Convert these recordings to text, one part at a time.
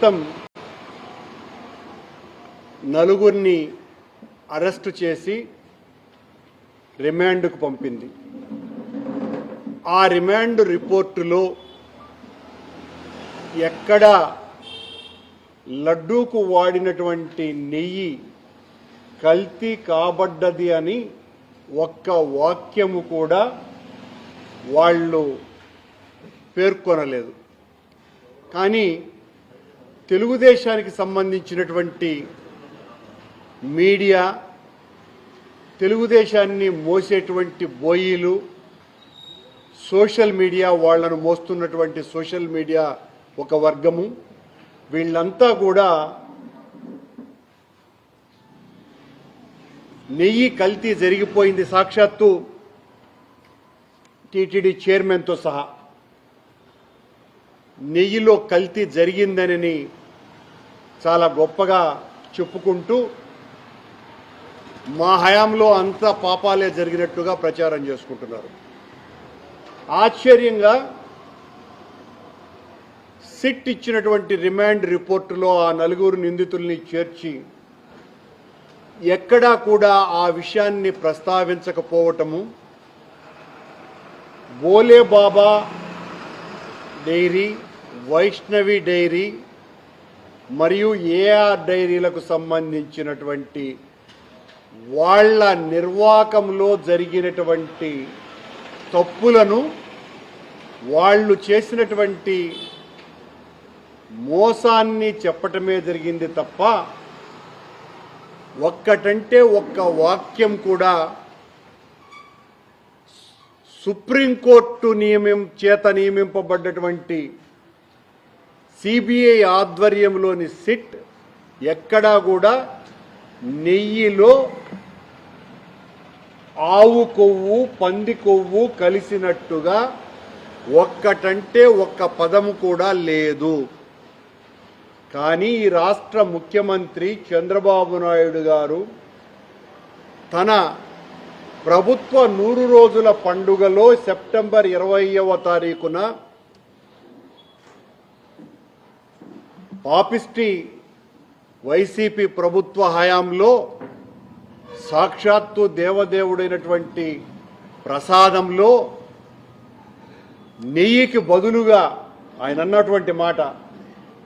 మొత్తం నలుగురిని అరెస్టు చేసి రిమాండ్కు పంపింది. ఆ రిమాండ్ రిపోర్టులో ఎక్కడ లడ్డూకు వాడినటువంటి నెయ్యి కల్తీ కాబడ్డది అని ఒక్క వాక్యము కూడా వాళ్ళు పేర్కొనలేదు. కానీ తెలుగుదేశానికి సంబంధించినటువంటి మీడియా, తెలుగుదేశాన్ని మోసేటువంటి బోయీలు, సోషల్ మీడియా, వాళ్లను మోస్తున్నటువంటి సోషల్ మీడియా ఒక వర్గము, వీళ్ళంతా కూడా నెయ్యి కల్తీ జరిగిపోయింది సాక్షాత్తు టీటీడీ చైర్మన్తో సహా నెయ్యిలో కల్తీ జరిగిందని చాలా గొప్పగా చెప్పుకుంటూ మా హయాంలో అంతా పాపాలే జరిగినట్టుగా ప్రచారం చేసుకుంటున్నారు. ఆశ్చర్యంగా సిట్ ఇచ్చినటువంటి రిమాండ్ రిపోర్టులో ఆ నలుగురు నిందితుల్ని చేర్చి ఎక్కడా కూడా ఆ విషయాన్ని ప్రస్తావించకపోవటము, బోలే బాబా డైరీ, వైష్ణవి డైరీ మరియు ఏఆర్ డైరీలకు సంబంధించినటువంటి వాళ్ళ నిర్వాహకంలో జరిగినటువంటి తప్పులను, వాళ్ళు చేసినటువంటి మోసాన్ని చెప్పటమే జరిగింది తప్ప ఒక్కటంటే ఒక్క వాక్యం కూడా సుప్రీంకోర్టు చేత నియమింపబడ్డటువంటి సిబిఐ ఆధ్వర్యంలోని సిట్ ఎక్కడా కూడా నెయ్యిలో ఆవు కొవ్వు, పంది కొవ్వు కలిసినట్టుగా ఒక్కటంటే ఒక్క పదము కూడా లేదు. కానీ ఈ రాష్ట్ర ముఖ్యమంత్రి చంద్రబాబు నాయుడు గారు తన ప్రభుత్వ 100 రోజుల పండుగలో సెప్టెంబర్ 20వ తారీఖున పాపిస్టి వైసీపీ ప్రభుత్వ హయాంలో సాక్షాత్తు దేవదేవుడైనటువంటి ప్రసాదంలో నెయ్యికి బదులుగా, ఆయన అన్నటువంటి మాట,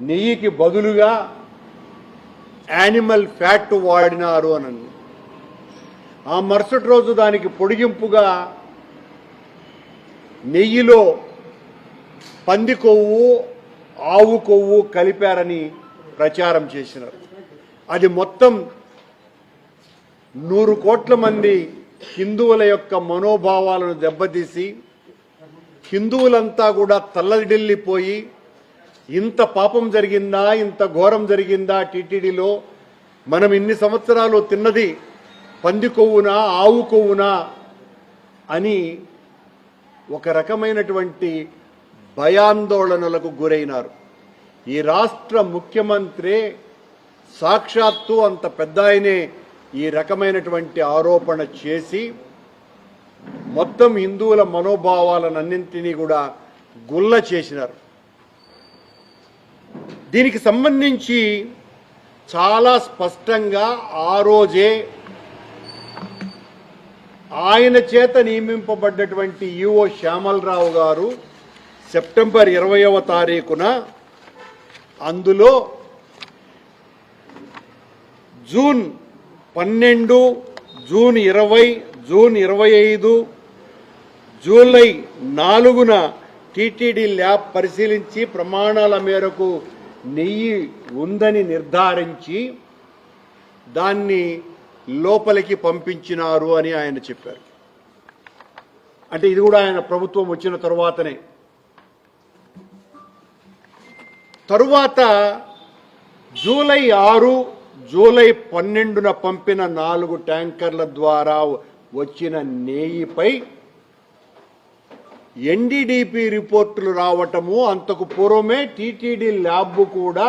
నెయ్యికి బదులుగా యానిమల్ ఫ్యాట్ వాడినారు అని. ఆ మరుసటి రోజు దానికి పొడిగింపుగా నెయ్యిలో పంది కొవ్వు, ఆవు కొవ్వు కలిపారని ప్రచారం చేసినారు. అది మొత్తం 100 కోట్ల మంది హిందువుల యొక్క మనోభావాలను దెబ్బతీసి హిందువులంతా కూడా తల్లడిల్లిపోయి, ఇంత పాపం జరిగిందా, ఇంత ఘోరం జరిగిందా టీటీడీలో, మనం ఇన్ని సంవత్సరాలు తిన్నది పంది కొవ్వునా, ఆవు కొవ్వునా అని ఒక రకమైనటువంటి భయాందోళనలకు గురైనారు. ఈ రాష్ట్ర ముఖ్యమంత్రి సాక్షాత్తు అంత పెద్ద ఆయనే ఈ రకమైనటువంటి ఆరోపణ చేసి మొత్తం హిందువుల మనోభావాలన్నింటినీ కూడా గుల్ల చేసినారు. దీనికి సంబంధించి చాలా స్పష్టంగా ఆ రోజే ఆయన చేత నియమింపబడ్డటువంటి ఈఓ శ్యామలరావు గారు సెప్టెంబర్ 20వ తారీఖున అందులో జూన్ 12, జూన్ 20, జూన్ 25, జూలై 4న టీటీడీ ల్యాబ్ పరిశీలించి ప్రమాణాల మేరకు నెయ్యి ఉందని నిర్ధారించి దాన్ని లోపలికి పంపించినారు అని ఆయన చెప్పారు. అంటే ఇది కూడా ఆయన ప్రభుత్వం వచ్చిన తరువాతనే. తరువాత జూలై 6, జూలై 12న పంపిన 4 ట్యాంకర్ల ద్వారా వచ్చిన నెయ్యిపై ఎన్డీడీపీ రిపోర్టులు రావటము, అంతకు పూర్వమే టీటీడీ ల్యాబ్ కూడా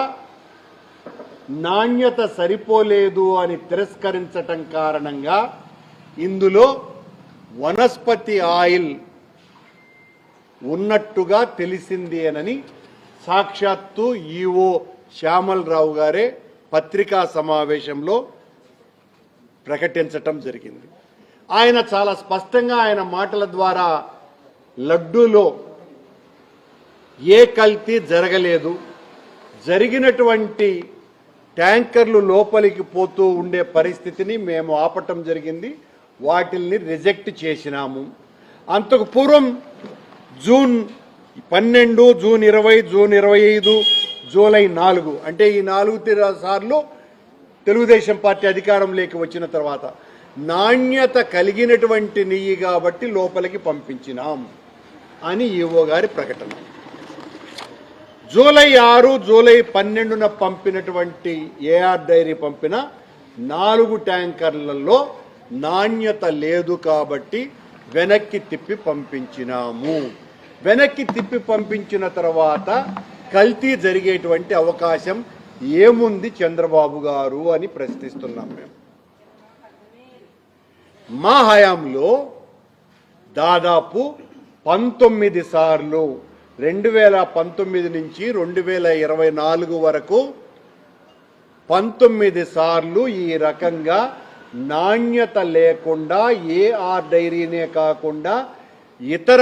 నాణ్యత సరిపోలేదు అని తిరస్కరించటం కారణంగా ఇందులో వనస్పతి ఆయిల్ ఉన్నట్టుగా తెలిసింది అని సాక్షాత్తు ఈఓ శ్యామలరావు గారే పత్రికా సమావేశంలో ప్రకటించటం జరిగింది. ఆయన చాలా స్పష్టంగా ఆయన మాటల ద్వారా లడ్డూలో ఏ కల్తీ జరగలేదు, జరిగినటువంటి ట్యాంకర్లు లోపలికి పోతూ ఉండే పరిస్థితిని మేము ఆపటం జరిగింది, వాటిల్ని రిజెక్ట్ చేసినాము. అంతకు పూర్వం జూన్ 12, జూన్ 20, జూన్ 25, జూలై 4 అంటే ఈ 4 సార్లు తెలుగుదేశం పార్టీ అధికారంలోకి వచ్చిన తర్వాత నాణ్యత కలిగినటువంటి నెయ్యి కాబట్టి లోపలికి పంపించినాం అని ఈవో గారి ప్రకటన. జూలై 6, జూలై 12న పంపినటువంటి ఏఆర్ డైరీ పంపిన 4 ట్యాంకర్లలో నాణ్యత లేదు కాబట్టి వెనక్కి తిప్పి పంపించినాము. వెనక్కి తిప్పి పంపించిన తర్వాత కల్తీ జరిగేటువంటి అవకాశం ఏముంది చంద్రబాబు గారు అని ప్రశ్నిస్తున్నాం మేము. మా హయాంలో దాదాపు 19 సార్లు 2019 నుంచి 2024 వరకు 19 సార్లు ఈ రకంగా నాణ్యత లేకుండా ఏఆర్ డైరీనే కాకుండా ఇతర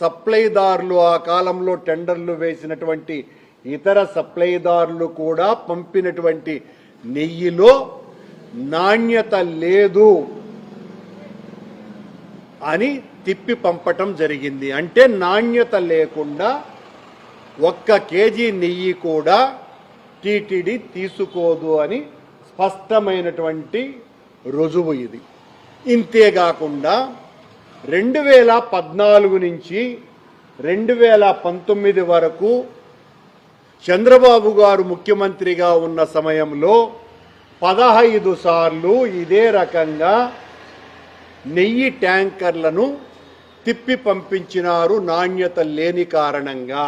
సప్లైదారులు, ఆ కాలంలో టెండర్లు వేసినటువంటి ఇతర సప్లైదారులు కూడా పంపినటువంటి నెయ్యిలో నాణ్యత లేదు అని తిప్పి పంపటం జరిగింది. అంటే నాణ్యత లేకుండా 1 కేజీ నెయ్యి కూడా టీటీడీ తీసుకోదు అని స్పష్టమైనటువంటి రుజువు ఇది. ఇంతేకాకుండా 2014 నుంచి 2019 వరకు చంద్రబాబు గారు ముఖ్యమంత్రిగా ఉన్న సమయంలో 15 సార్లు ఇదే రకంగా నెయ్యి ట్యాంకర్లను తిప్పి పంపించినారు నాణ్యత లేని కారణంగా.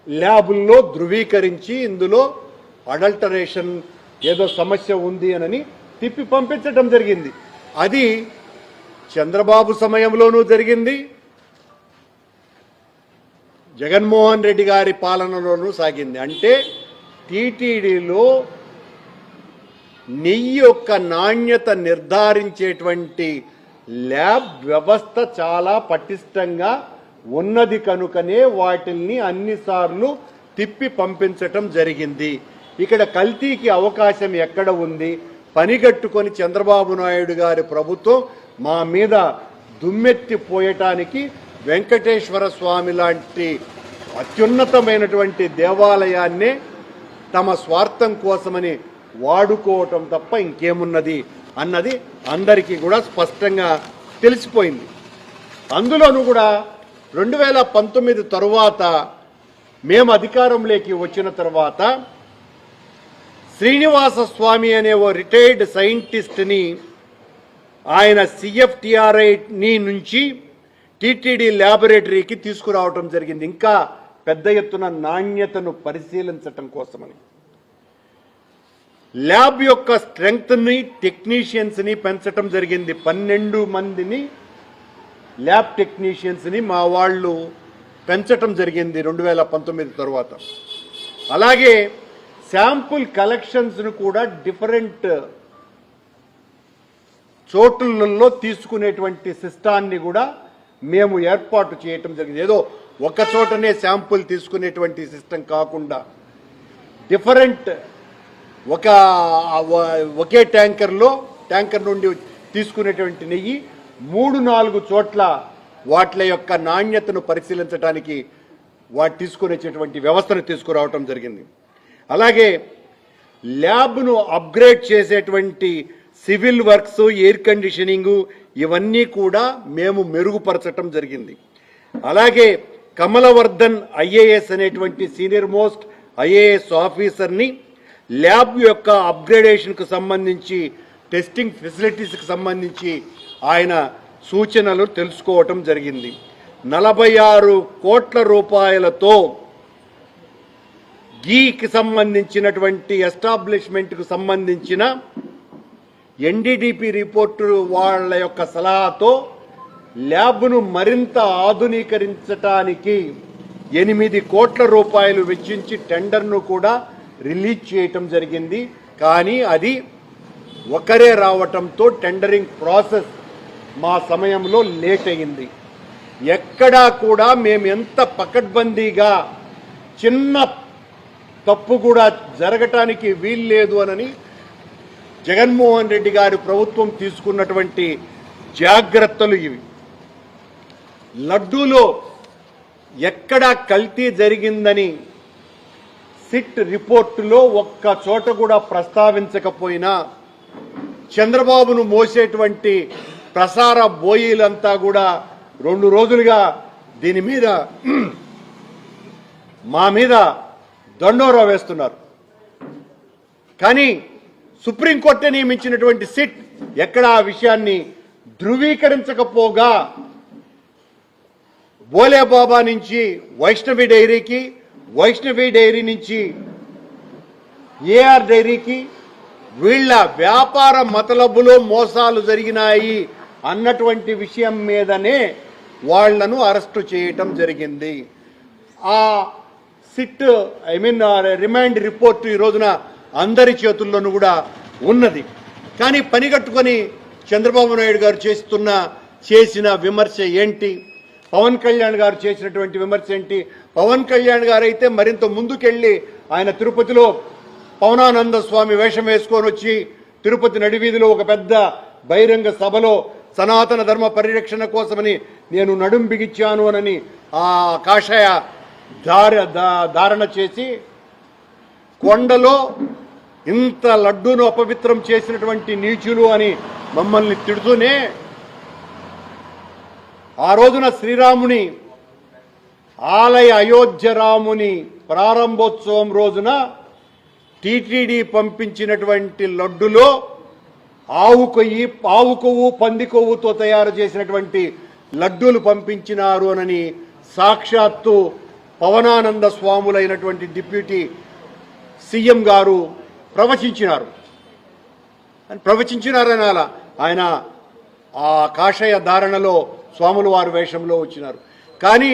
ల్యాబుల్లో ధృవీకరించి ఇందులో అడల్టరేషన్ ఏదో సమస్య ఉంది అని తిప్పి పంపించడం జరిగింది. అది చంద్రబాబు సమయంలోనూ జరిగింది, జగన్మోహన్ రెడ్డి గారి పాలనలోనూ సాగింది. అంటే టీటీడీలో నెయ్యి యొక్క నాణ్యత నిర్ధారించేటువంటి ల్యాబ్ వ్యవస్థ చాలా పటిష్టంగా ఉన్నది కనుకనే వాటిల్ని అన్నిసార్లు తిప్పి పంపించటం జరిగింది. ఇక్కడ కల్తీకి అవకాశం ఎక్కడ ఉంది? పనిగట్టుకొని చంద్రబాబు నాయుడు గారి ప్రభుత్వం మా మీద దుమ్మెత్తిపోయటానికి వెంకటేశ్వర స్వామి లాంటి అత్యున్నతమైనటువంటి దేవాలయాన్నే తమ స్వార్థం కోసమని వాడుకోవటం తప్ప ఇంకేమున్నది అన్నది అందరికీ కూడా స్పష్టంగా తెలిసిపోయింది. అందులోనూ కూడా 2019 తరువాత మేము అధికారంలోకి వచ్చిన తర్వాత శ్రీనివాస స్వామి అనే ఓ రిటైర్డ్ సైంటిస్ట్ని ఆయన సిఎఫ్టిఆర్ఐ నుంచి టీటీడీ ల్యాబొరేటరీకి తీసుకురావటం జరిగింది, ఇంకా పెద్ద ఎత్తున నాణ్యతను పరిశీలించటం కోసమని. ల్యాబ్ యొక్క స్ట్రెంగ్త్ని, టెక్నీషియన్స్ని పెంచటం జరిగింది. 12 మందిని ల్యాబ్ టెక్నీషియన్స్ని మా వాళ్ళు పెంచటం జరిగింది 2019 తర్వాత. అలాగే శాంపుల్ కలెక్షన్స్ను కూడా డిఫరెంట్ చోట్లలో తీసుకునేటువంటి సిస్టాన్ని కూడా మేము ఏర్పాటు చేయటం జరిగింది. ఏదో ఒక చోటనే శాంపుల్ తీసుకునేటువంటి సిస్టమ్ కాకుండా డిఫరెంట్ ఒకే ట్యాంకర్ నుండి తీసుకునేటువంటి నెయ్యి 3-4 చోట్ల వాటి యొక్క నాణ్యతను పరిశీలించడానికి తీసుకునేటువంటి వ్యవస్థను తీసుకురావటం జరిగింది. అలాగే ల్యాబ్ను అప్గ్రేడ్ చేసేటువంటి సివిల్ వర్క్స్, ఎయిర్ కండిషనింగు ఇవన్నీ కూడా మేము మెరుగుపరచటం జరిగింది. అలాగే కమలవర్ధన్ ఐఏఎస్ అనేటువంటి సీనియర్ మోస్ట్ ఐఏఎస్ ఆఫీసర్ని ల్యాబ్ యొక్క అప్గ్రేడేషన్కు సంబంధించి, టెస్టింగ్ ఫెసిలిటీస్కి సంబంధించి ఆయన సూచనలు తెలుసుకోవటం జరిగింది. 46 కోట్ల రూపాయలతో గీకి సంబంధించినటువంటి ఎస్టాబ్లిష్మెంట్కు సంబంధించిన ఎన్డీడీపీ రిపోర్టు వాళ్ళ యొక్క సలహాతో ల్యాబ్ను మరింత ఆధునీకరించటానికి 8 కోట్ల రూపాయలు వెచ్చించి టెండర్ను కూడా రిలీజ్ చేయటం జరిగింది. కానీ అది ఒకరే రావటంతో టెండరింగ్ ప్రాసెస్ మా సమయంలో లేట్ అయింది. ఎక్కడా కూడా మేము ఎంత పకడ్బందీగా చిన్న తప్పు కూడా జరగటానికి వీల్లేదు అని జగన్మోహన్ రెడ్డి గారి ప్రభుత్వం తీసుకున్నటువంటి జాగ్రత్తలు ఇవి. లడ్డూలో ఎక్కడా కల్తీ జరిగిందని సిట్ రిపోర్టులో ఒక్క చోట కూడా ప్రస్తావించకపోయినా చంద్రబాబును మోసేటువంటి ప్రసార బోయీలంతా కూడా 2 రోజులుగా దీని మీద మా మీద దండోరా వేస్తున్నారు. కానీ సుప్రీంకోర్టు నియమించినటువంటి సిట్ ఎక్కడ ఆ విషయాన్ని ధృవీకరించకపోగా బోలేబాబా నుంచి వైష్ణవి డైరీకి, వైష్ణవి డైరీ నుంచి ఏఆర్ డైరీకి వీళ్ళ వ్యాపార మతలబులో మోసాలు జరిగినాయి అన్నటువంటి విషయం మీదనే వాళ్లను అరెస్టు చేయటం జరిగింది. ఆ సిట్ రిమాండ్ రిపోర్టు ఈ రోజున అందరి చేతుల్లోనూ కూడా ఉన్నది. కానీ పనిగట్టుకొని చంద్రబాబు నాయుడు గారు చేసిన విమర్శ ఏంటి, పవన్ కళ్యాణ్ గారు చేసినటువంటి విమర్శ ఏంటి? పవన్ కళ్యాణ్ గారు అయితే మరింత ముందుకెళ్ళి ఆయన తిరుపతిలో పవనానంద స్వామి వేషం వేసుకొని వచ్చి తిరుపతి నడివీధిలో ఒక పెద్ద బహిరంగ సభలో సనాతన ధర్మ పరిరక్షణ కోసమని నేను నడుం బిగించాను అని ఆ కాషాయ ధారణ చేసి కొండలో ఇంత లడ్డూను అపవిత్రం చేసినటువంటి నీచులు అని మమ్మల్ని తిడుతూనే ఆ రోజున శ్రీరాముని ఆలయ అయోధ్య రాముని ప్రారంభోత్సవం రోజున టీటీడీ పంపించినటువంటి లడ్డులో ఆవు కొవ్వు పంది కొవ్వుతో తయారు చేసినటువంటి లడ్డూలు పంపించినారు అని సాక్షాత్తు పవనానంద స్వాములైనటువంటి డిప్యూటీ సీఎం గారు ప్రవచించినారని ఆయన ఆ కాషాయ ధారణలో స్వాముల వారి వేషంలో వచ్చినారు. కానీ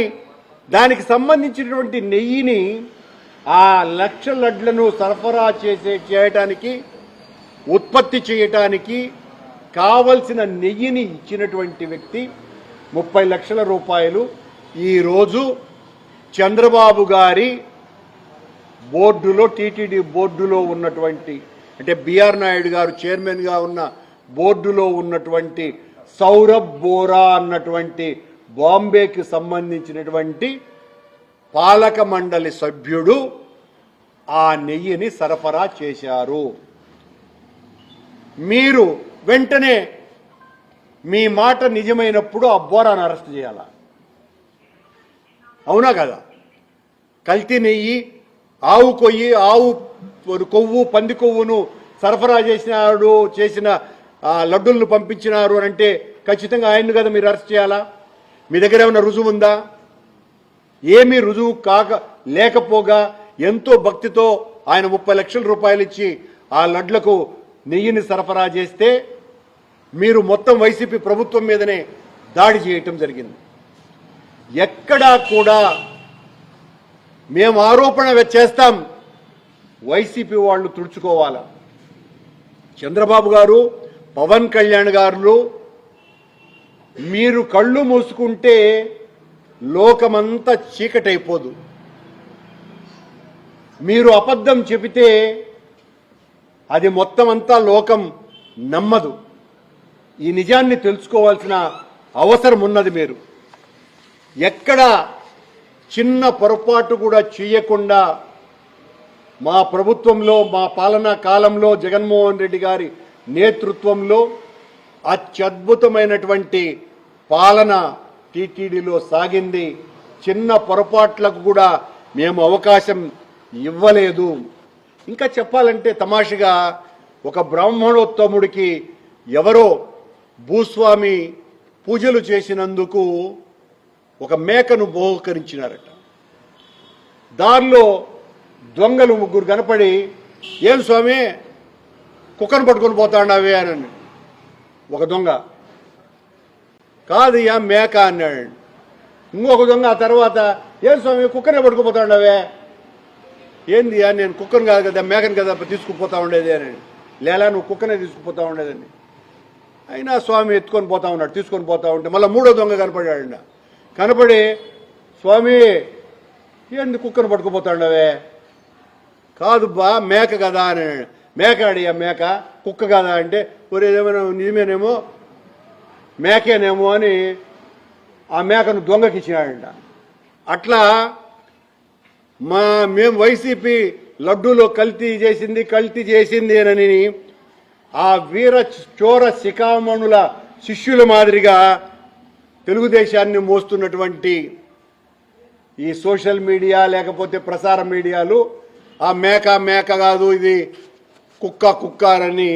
దానికి సంబంధించినటువంటి నెయ్యిని ఆ 1,00,000 లడ్లను సరఫరా చేయటానికి ఉత్పత్తి చేయటానికి కావలసిన నెయ్యిని ఇచ్చినటువంటి వ్యక్తి 30 లక్షల రూపాయలు ఈరోజు చంద్రబాబు గారి బోర్డులో టీటీడీ బోర్డులో ఉన్నటువంటి అంటే బిఆర్ నాయుడు గారు చైర్మన్గా ఉన్న బోర్డులో ఉన్నటువంటి సౌరభ్ బోరా అన్నటువంటి బాంబేకి సంబంధించినటువంటి పాలక మండలి సభ్యుడు ఆ నెయ్యిని సరఫరా చేశారు. మీరు వెంటనే మీ మాట నిజమైనప్పుడు ఆ బోరాను అరెస్ట్ చేయాలా? అవునా కదా? కల్తీ నెయ్యి, ఆవు కొవ్వు పంది కొవ్వును సరఫరా చేసిన లడ్డులను పంపించినారు అని అంటే ఖచ్చితంగా ఆయన్ను కదా మీరు అరెస్ట్ చేయాలా? మీ దగ్గర ఏమైనా రుజువు ఉందా? ఏమీ రుజువు లేకపోగా ఎంతో భక్తితో ఆయన 30 లక్షల రూపాయలు ఇచ్చి ఆ లడ్లకు నెయ్యిని సరఫరా చేస్తే మీరు మొత్తం వైసీపీ ప్రభుత్వం మీదనే దాడి చేయటం జరిగింది. ఎక్కడా కూడా మేము ఆరోపణ చేస్తాం, వైసీపీ వాళ్ళు తుడుచుకోవాలా. చంద్రబాబు గారు, పవన్ కళ్యాణ్ గారు మీరు కళ్ళు మూసుకుంటే లోకమంతా చీకటైపోదు. మీరు అబద్ధం చెబితే అది మొత్తం అంతా లోకం నమ్మదు. ఈ నిజాన్ని తెలుసుకోవాల్సిన అవసరం ఉన్నది. మీరు ఎక్కడ చిన్న పొరపాటు కూడా చేయకుండా మా ప్రభుత్వంలో, మా పాలనా కాలంలో జగన్మోహన్ రెడ్డి గారి నేతృత్వంలో అత్యద్భుతమైనటువంటి పాలన టీటీడీలో సాగింది. చిన్న పొరపాట్లకు కూడా మేము అవకాశం ఇవ్వలేదు. ఇంకా చెప్పాలంటే తమాషగా ఒక బ్రాహ్మణోత్తముడికి ఎవరో భూస్వామి పూజలు చేసినందుకు ఒక మేకను బహుకరించినారట. దారిలో దొంగలు 3 కనపడి, ఏం స్వామి కుక్కను పట్టుకొని పోతాడావే అని ఒక దొంగ, కాదు యా మేక అన్నాడు. ఇంకొక దొంగ ఆ తర్వాత ఏం స్వామి కుక్కనే పట్టుకుపోతా ఉండవే? ఏంది నేను కుక్కను కాదు కదా, మేకను కదా తీసుకుపోతా ఉండేది అని. లేలా నువ్వు కుక్కనే తీసుకుపోతా ఉండేదని. అయినా స్వామి ఎత్తుకొని పోతా ఉన్నాడు. తీసుకొని పోతా ఉంటే మళ్ళీ మూడో దొంగ కనపడాడు. కనపడి, స్వామి ఏంది కుక్కను పట్టుకుపోతాండవే? కాదు బా, మేక కదా అని. మేక అడిగా, మేక కుక్క కదా అంటే, ఏమైనా నిజమేనేమో మేకేనేమో అని ఆ మేకను దొంగకి ఇచ్చినాడంట. అట్లా మేము వైసీపీ లడ్డూలో కల్తీ చేసింది అని ఆ వీర చోర శిఖామణుల శిష్యుల మాదిరిగా తెలుగుదేశాన్ని మోస్తున్నటువంటి ఈ సోషల్ మీడియా లేకపోతే ప్రసార మీడియాలు ఆ మేక కాదు ఇది కుక్క అని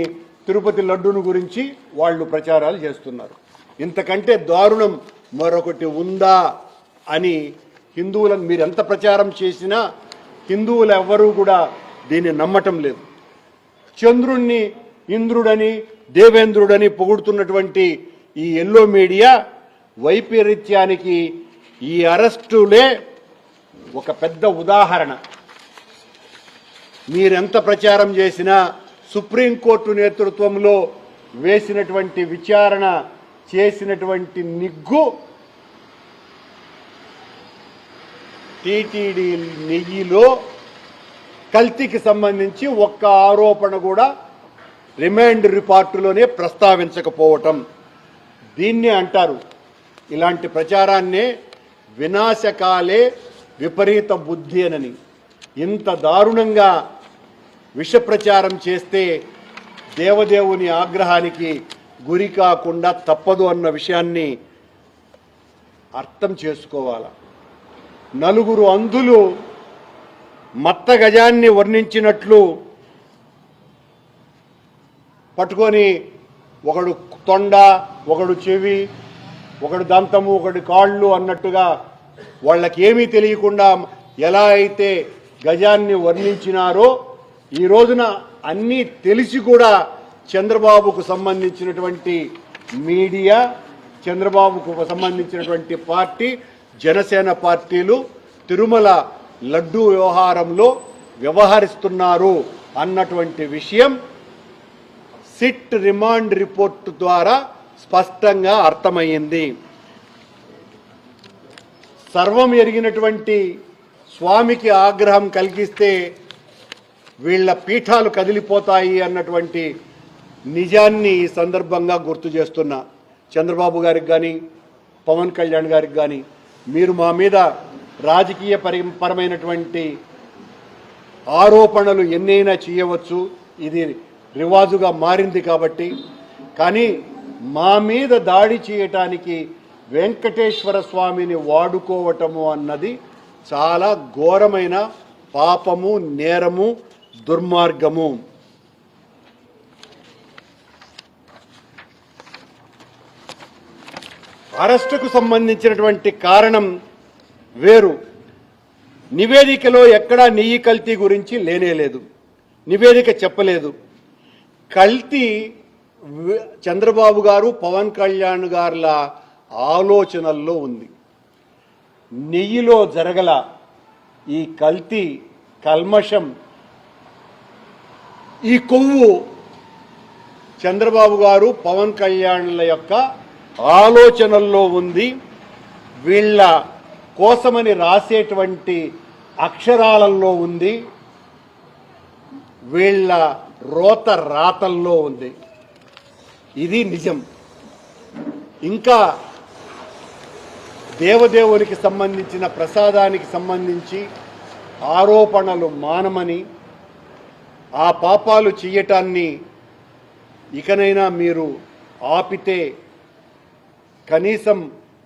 తిరుపతి లడ్డూను గురించి వాళ్ళు ప్రచారాలు చేస్తున్నారు. ఇంతకంటే దారుణం మరొకటి ఉందా అని హిందువులను మీరు ఎంత ప్రచారం చేసినా హిందువులు ఎవ్వరూ కూడా దీన్ని నమ్మటం లేదు. చంద్రుణ్ణి ఇంద్రుడని దేవేంద్రుడని పొగుడుతున్నటువంటి ఈ ఎల్లో మీడియా వైపరీత్యానికి ఈ అరెస్టులే ఒక పెద్ద ఉదాహరణ. మీరెంత ప్రచారం చేసినా సుప్రీంకోర్టు నేతృత్వంలో వేసినటువంటి విచారణ చేసినటువంటి నిగ్గు టీటీడీ నెయ్యిలో కల్తీకి సంబంధించి ఒక్క ఆరోపణ కూడా రిమాండ్ రిపోర్టులోనే ప్రస్తావించకపోవటం. దీన్నే అంటారు, ఇలాంటి ప్రచారాన్నే వినాశకాలే విపరీత బుద్ధి అని. ఇంత దారుణంగా విష ప్రచారం చేస్తే దేవదేవుని ఆగ్రహానికి గురి కాకుండా తప్పదు అన్న విషయాన్ని అర్థం చేసుకోవాలి. నలుగురు అంధులు మత్త గజాన్ని వర్ణించినట్లు పట్టుకొని ఒకడు తొండ, ఒకడు చెవి, ఒకడు దంతము, ఒకడు కాళ్ళు అన్నట్టుగా వాళ్ళకి ఏమీ తెలియకుండా ఎలా అయితే గజాన్ని వర్ణించినారో ఈ రోజున అన్నీ తెలిసి కూడా చంద్రబాబుకు సంబంధించినటువంటి మీడియా, చంద్రబాబుకు సంబంధించినటువంటి పార్టీ, జనసేన పార్టీలు తిరుమల లడ్డూ వ్యవహారంలో వ్యవహరిస్తున్నారు అన్నటువంటి విషయం సిట్ రిమాండ్ రిపోర్టు ద్వారా స్పష్టంగా అర్థమయ్యింది. సర్వం ఎరిగినటువంటి స్వామికి ఆగ్రహం కలిగిస్తే వీళ్ళ పీఠాలు కదిలిపోతాయి అన్నటువంటి నిజాన్ని ఈ సందర్భంగా గుర్తు చేస్తున్నా. చంద్రబాబు గారికి కానీ పవన్ కళ్యాణ్ గారికి కానీ మీరు మా మీద రాజకీయ పరమైనటువంటి ఆరోపణలు ఎన్నైనా చేయవచ్చు, ఇది రివాజుగా మారింది కాబట్టి. కానీ మా మీద దాడి చేయటానికి వెంకటేశ్వర స్వామిని వాడుకోవటము అన్నది చాలా ఘోరమైన పాపము, నేరము, దుర్మార్గము. అరెస్టుకు సంబంధించినటువంటి కారణం వేరు. నివేదికలో ఎక్కడా నెయ్యి కల్తీ గురించి లేనేలేదు, నివేదిక చెప్పలేదు. కల్తీ చంద్రబాబు గారు, పవన్ కళ్యాణ్ గారుల ఆలోచనల్లో ఉంది. నెయ్యిలో జరగల ఈ కల్తీ, కల్మషం, ఈ కొవ్వు చంద్రబాబు గారు, పవన్ కళ్యాణ్ల యొక్క ఆలోచనల్లో ఉంది. వీళ్ళ కోసమని రాసేటువంటి అక్షరాలలో ఉంది, వీళ్ళ రోత రాతల్లో ఉంది. ఇది నిజం. ఇంకా దేవదేవునికి సంబంధించిన ప్రసాదానికి సంబంధించి ఆరోపణలు మానమని, ఆ పాపాలు చేయటాన్ని ఇకనైనా మీరు ఆపితే కనీసం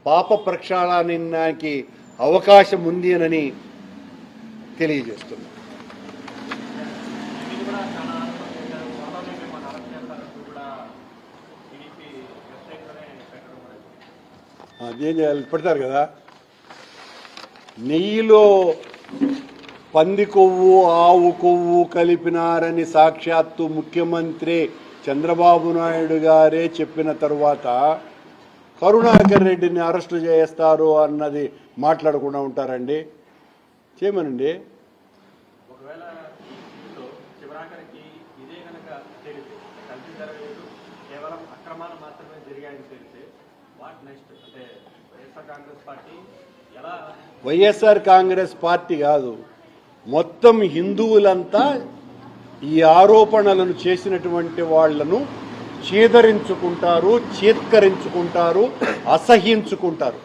పాప ప్రక్షాళనానికి అవకాశం ఉంది అని తెలియజేస్తున్నా. అదేం చేయాలి, పెడతారు కదా. నెయ్యిలో పంది కొవ్వు, ఆవు కొవ్వు కలిపినారని సాక్షాత్తు ముఖ్యమంత్రి చంద్రబాబు నాయుడు గారే చెప్పిన తరువాత కరుణాకర్ రెడ్డిని అరెస్టు చేస్తారు అన్నది మాట్లాడకుండా ఉంటారండి? చేయమనండి. ఒకవేళ చివరాఖరికి ఇదే కనుక తెలిస్తే కలిసి జరగలేదు, కేవలం అక్రమాలు మాత్రమే జరిగాయని తెలిస్తే వాట్ నెక్స్ట్? అంటే వైఎస్ఆర్ కాంగ్రెస్ పార్టీ ఎలా? వైఎస్ఆర్ కాంగ్రెస్ పార్టీ కాదు, మొత్తం హిందువులంతా ఈ ఆరోపణలను చేసినటువంటి వాళ్లను చీదరించుకుంటారు, చీత్కరించుకుంటారు, అసహ్యించుకుంటారు.